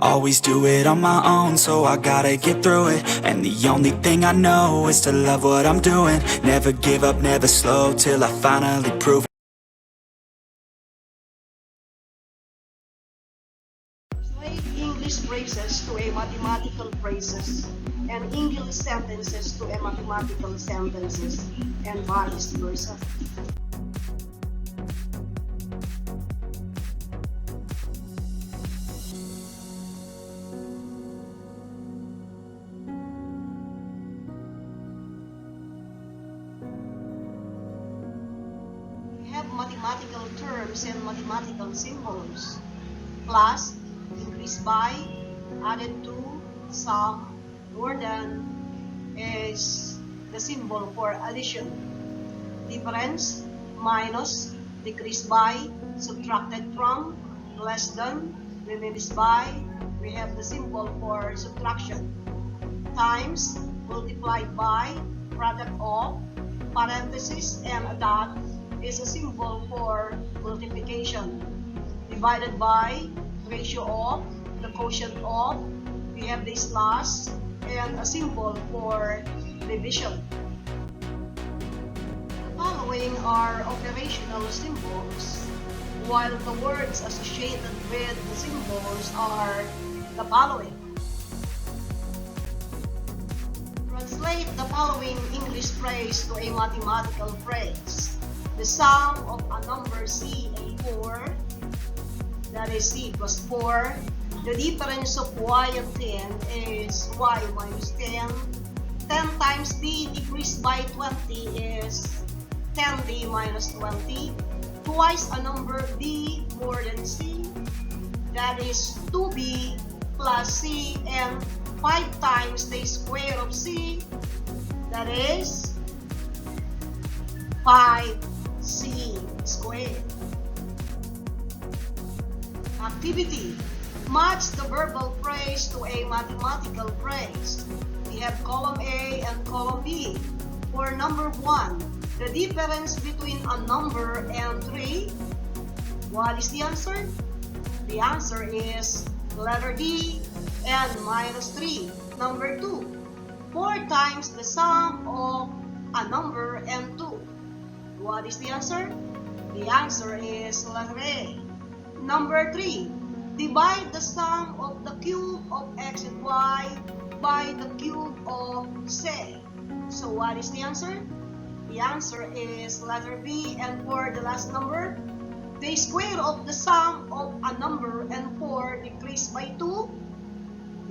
Always do it on my own, so I gotta get through it. And the only thing I know is to love what I'm doing. Never give up, never slow, till I finally prove it. Translate English phrases to a mathematical phrases and English sentences to a mathematical sentences and vice versa. We have mathematical terms and mathematical symbols. Plus, increase by, added to, sum, more than is the symbol for addition. Difference, minus, decreased by, subtracted from, less than, diminished by, we have the symbol for subtraction. Times, multiplied by, product of, parenthesis and a dot is a symbol for multiplication. Divided by, ratio of, the quotient of, we have the slash and a symbol for division. The following are operational symbols, while the words associated with the symbols are the following. Translate the following English phrase to a mathematical phrase. The sum of a number C and 4, that is C plus 4. The difference of y and 10 is y minus 10. 10 times d decreased by 20 is 10d minus 20. Twice a number b more than c, that is 2b plus c, and 5 times the square of c, that is 5c squared. Activity. Match the verbal phrase to a mathematical phrase. We have column A and column B. For number 1, the difference between a number and 3. What is the answer? The answer is letter D and minus 3. Number 2, 4 times the sum of a number and 2. What is the answer? The answer is letter A. Number 3, divide the sum of the cube of x and y by the cube of z. So what is the answer? The answer is letter B. And for the last number, the square of the sum of a number and 4 decreased by 2.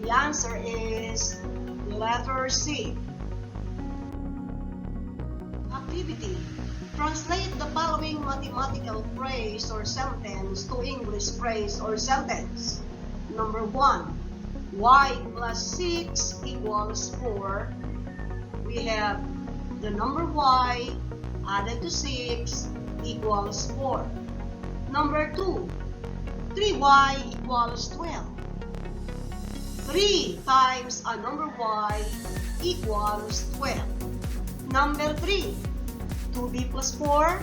The answer is letter C. Activity. Translate the following mathematical phrase or sentence to English phrase or sentence. Number 1, y plus 6 equals 4. We have the number y added to 6 equals 4. Number 2, 3y equals 12. 3 times a number y equals 12. Number 3, 2b plus 4,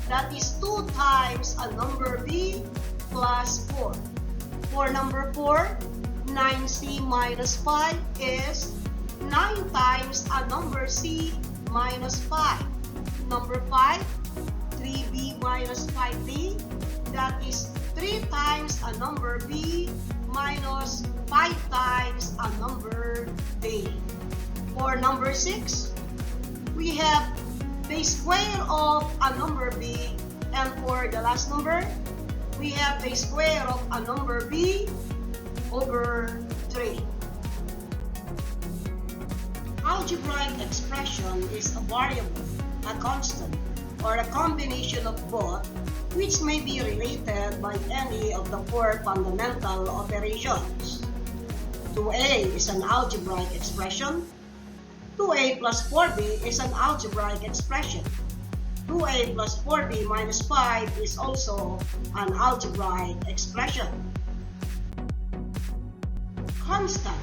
that is 2 times a number b plus 4. For number 4, 9c minus 5 is 9 times a number c minus 5. Number 5, 3b minus 5d, that is 3 times a number b minus 5 times a number d. For number 6, we have the square of a number b, and for the last number, we have the square of a number b over 3. Algebraic expression is a variable, a constant, or a combination of both, which may be related by any of the 4 fundamental operations. 2a is an algebraic expression. 2a plus 4b is an algebraic expression. 2a plus 4b minus 5 is also an algebraic expression. Constant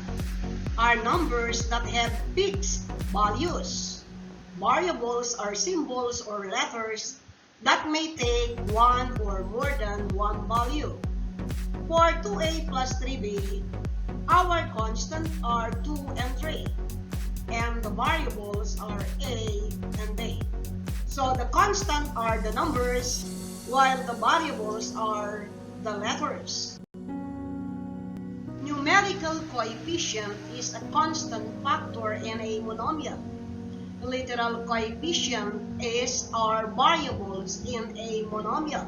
are numbers that have fixed values. Variables are symbols or letters that may take one or more than one value. For 2a plus 3b, our constants are 2 and 3, and the variables are a and b. So the constant are the numbers, while the variables are the letters. Numerical coefficient is a constant factor in a monomial. Literal coefficient is our variables in a monomial.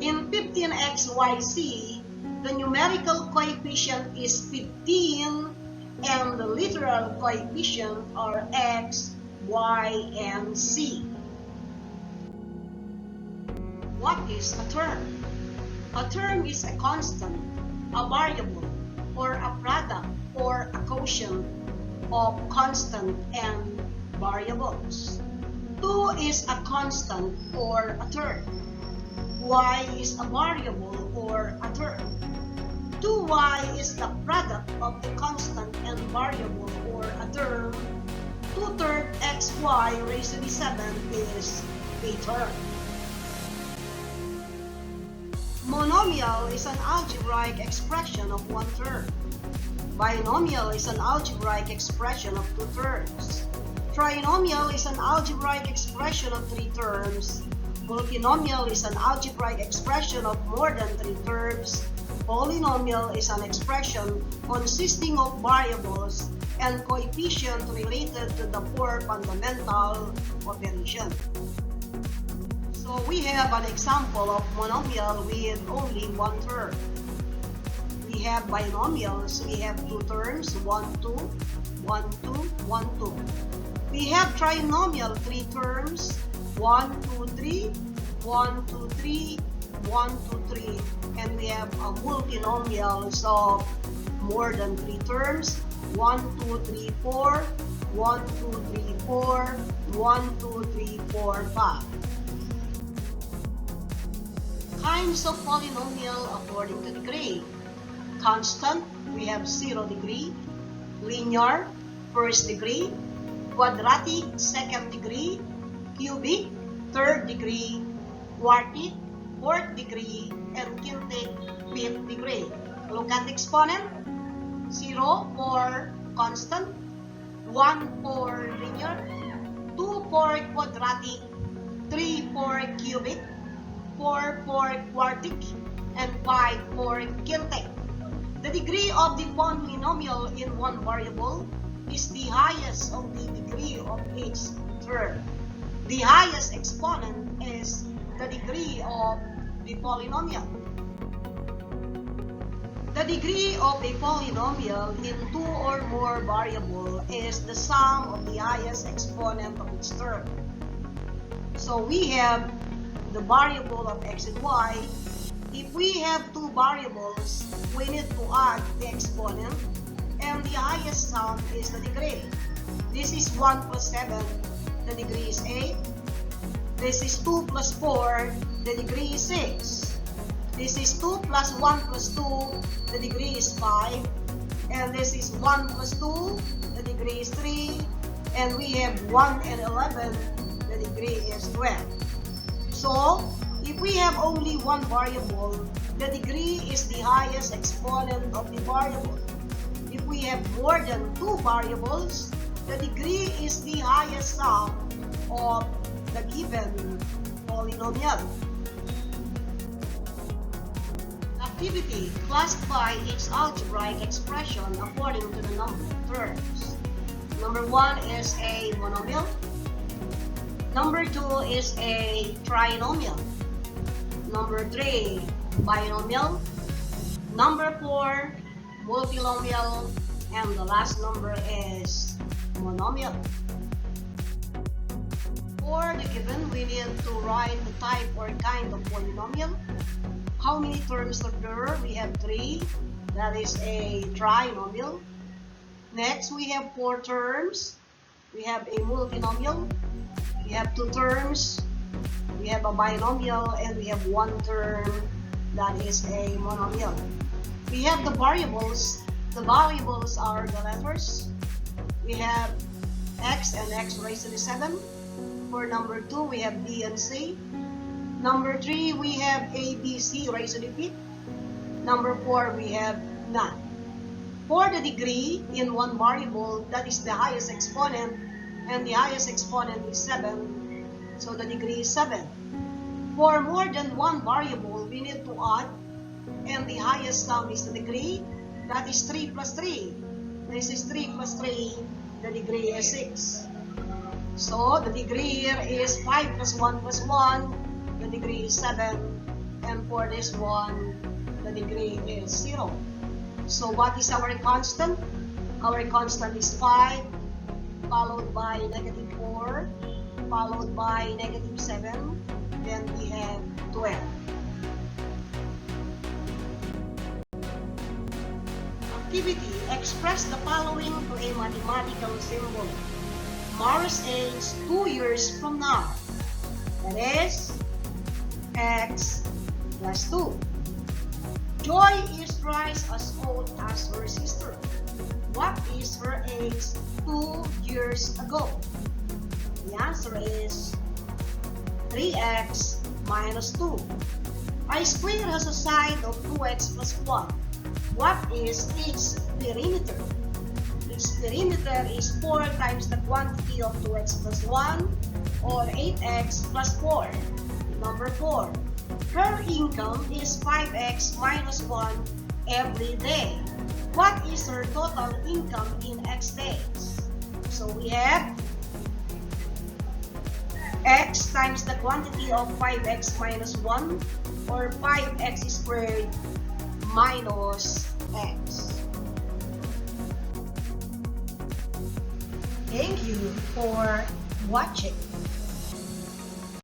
In 15xyz, the numerical coefficient is 15 and the literal coefficient are x, y, and z. What is a term? A term is a constant, a variable, or a product or a quotient of constant and variables. 2 is a constant or a term. Y is a variable or a term. 2y is the product of the constant and variable or a term. 2/3 xy raised to the 7 is a term. Monomial is an algebraic expression of one term. Binomial is an algebraic expression of 2 terms. Trinomial is an algebraic expression of 3 terms. Multinomial is an algebraic expression of more than 3 terms. Polynomial is an expression consisting of variables and coefficients related to the 4 fundamental operations. So we have an example of monomial with only one term. We have binomials, we have 2 terms, 1, 2, 1, 2, 1, 2. We have trinomial, 3 terms, 1, 2, 3, 1, 2, 3, 1, 2, 3. And we have a multinomial of more than 3 terms, 1, 2, 3, 4, 1, 2, 3, 4, 1, 2, 3, 4, 5. Kinds of polynomial according to degree. Constant, we have 0 degree. Linear, 1st degree. Quadratic, 2nd degree. Cubic, 3rd degree. Quartic, 4th degree. And quintic, 5th degree. Look at the exponent. 0 for constant, 1 for linear, 2 for quadratic, 3 for cubic, 4 for quartic, and 5 for quintic. The degree of the polynomial in one variable is the highest of the degree of each term. The highest exponent is the degree of the polynomial. The degree of a polynomial in 2 or more variables is the sum of the highest exponent of its term. So we have the variable of x and y. If we have 2 variables, we need to add the exponent, and the highest sum is the degree. This is 1 plus 7, the degree is 8. This is 2 plus 4, the degree is 6. This is 2 plus 1 plus 2, the degree is 5. And this is 1 plus 2, the degree is 3. And we have 1 and 11, the degree is 12. So, if we have only one variable, the degree is the highest exponent of the variable. If we have more than 2 variables, the degree is the highest sum of the given polynomial. Activity: classify each algebraic expression according to the number of terms. Number 1 is a monomial. Number 2 is a trinomial. Number 3, binomial. Number 4, multinomial. And the last number is monomial. For the given, we need to write the type or kind of polynomial. How many terms are there? We have 3. That is a trinomial. Next, we have 4 terms. We have a multinomial. We have 2 terms. We have a binomial, and we have 1 term. That is a monomial. We have the variables. The variables are the letters. We have x and x raised to the 7. For number 2, we have b and c. Number 3, we have a, b, c raised to the 5th. Number 4, we have none. For the degree in one variable, that is the highest exponent, and the highest exponent is 7, so the degree is 7. For more than one variable, we need to add, and the highest sum is the degree, that is 3 plus 3. This is 3 plus 3, the degree is 6. So the degree here is 5 plus 1 plus 1, the degree is 7, and for this one, the degree is 0. So what is our constant? Our constant is 5, followed by negative 4, followed by negative 7, then we have 12. Activity: express the following to a mathematical symbol. Mars age 2 years from now. That is x plus 2. Joy is twice as old as her sister. What is her age 2 years ago? The answer is 3x minus 2. A square has a side of 2x plus 1. What is its perimeter? Its perimeter is 4 times the quantity of 2x plus 1, or 8x plus 4. Number 4. Her income is 5x minus 1 every day. What is her total income in x days? So we have x times the quantity of 5x minus 1, or 5x squared minus x. Thank you for watching.